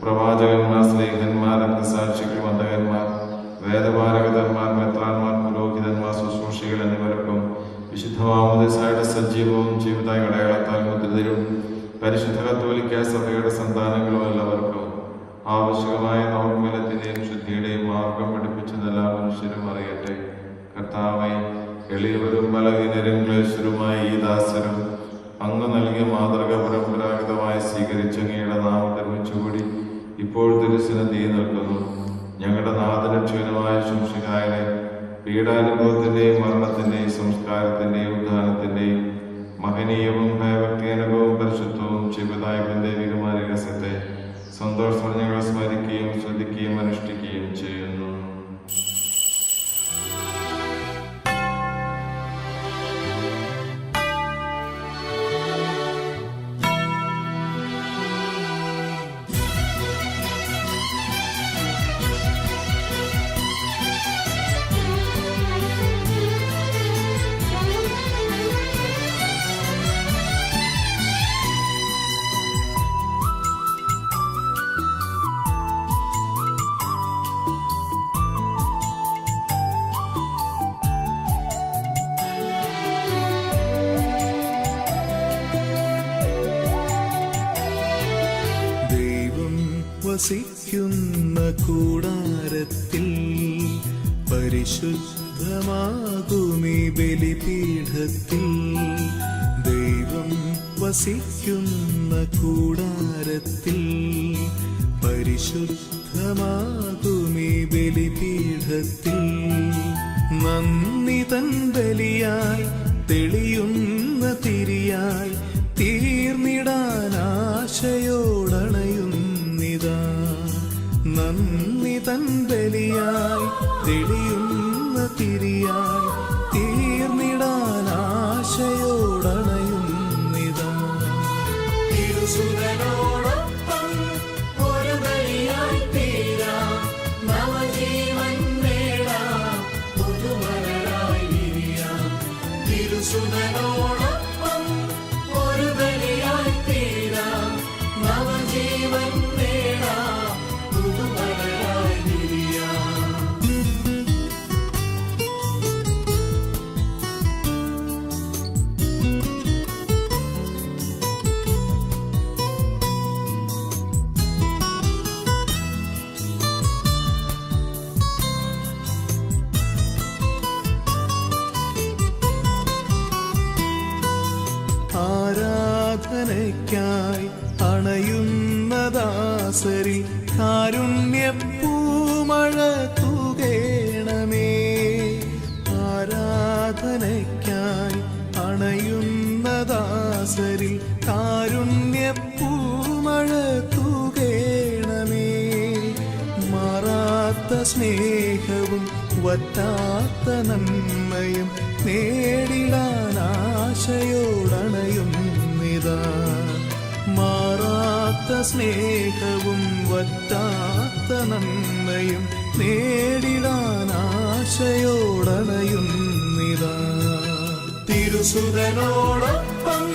പ്രവാചകന്മാർ, സ്ലേഹന്മാർ, രക്തസാക്ഷികൾ, മതകന്മാർ, വേദപാരകന്മാർ, മെത്രാന്മാർ, പുരോഹിതന്മാർ, ശുശ്രൂഷികൾ എന്നിവർക്കും വിശുദ്ധ മാമോദീസായുടെ സജീവവും ജീവിതായ അടയാളത്താൽ മുദ്രിതരും പരിശുദ്ധ കത്തോലിക്ക സഭയുടെ സന്താനങ്ങളും എല്ലാവർക്കും ആവശ്യമായ നവോന്മേലത്തിന്റെയും ശുദ്ധിയുടെയും മാർഗം പഠിപ്പിച്ചെന്ന് എല്ലാ മനുഷ്യരും അറിയട്ടെ. കർത്താവേ, എളിയവരും ബലഹീനരും ക്ലേശരുമായ ഈ ദാസരും അങ്ങ് നൽകിയ മാതൃക പരമ്പരാഗതമായി സ്വീകരിച്ച് അങ്ങയുടെ നാമത്തിൽ വെച്ചുകൂടി ഇപ്പോൾ തിരുസന്നിധിയിൽ നിൽക്കുന്നു. ഞങ്ങളുടെ നാഥരക്ഷകനുമായ ശംശിഹായുടെ പീഡാനുഭവത്തിന്റെയും മരണത്തിന്റെയും സംസ്കാരത്തിന്റെയും ഉദ്ധാനത്തിന്റെയും മഹനീയവും ഭയഭക്തിയനുഭവവും പരിശുദ്ധവും ജീവിതായകന്റെ ദൈവികമായ രഹസ്യത്തെ സന്തോഷത്തോടെ ഞങ്ങൾ സ്മരിക്കുകയും ശ്രദ്ധിക്കുകയും അനുഷ്ഠിക്കുകയും ചെയ്യുന്നു. വസിക്കുന്ന കൂടാരത്തിൽ പരിശുദ്ധമാകുമീ ബലിപീഠത്തിൽ. ദൈവം വസിക്കുന്ന കൂടാരത്തിൽ പരിശുദ്ധമാകുമീ ബലിപീഠത്തിൽ. നന്ദി തൻ ബലിയായി തെളിയുന്ന തിരിയായി തീർന്നിടാനാശയോടണയുന്നിതാ. നന്ദി തൻ ബലിയായി തെളിയുന്ന തിരിയായി തീർന്നിടാനാശയോടണയുന്നിതാ. തിരുസുതനോടൊപ്പം ഒരു ബലിയായി തീരാം, നവജീവൻ നേടാം, പുതുമലരായി വിരിയാം. തിരുസുതനോടൊപ്പം ഒരു ബലിയായി തീരാം, നവജീവൻ നേടാം, പുതുമലരായി വിരിയാം. ആരാധനയ്ക്കായി അണയുന്ന ദാസരിൽ കാരുണ്യപ്പൂമഴ തൂകേണമേ. ആരാധനയ്ക്കായി അണയുന്ന ദാസരിൽ കാരുണ്യപ്പൂമഴ തൂകേണമേ. മാറാത്ത സ്നേഹവും വറ്റാത്ത നന്മയും നേടിടാനാശയോടണയുന്നിതാ. മാറാത്ത സ്നേഹവും വറ്റാത്ത നന്മയും നേടിടാനാശയോടണയുന്നിതാ. തിരുസുതനോടൊപ്പം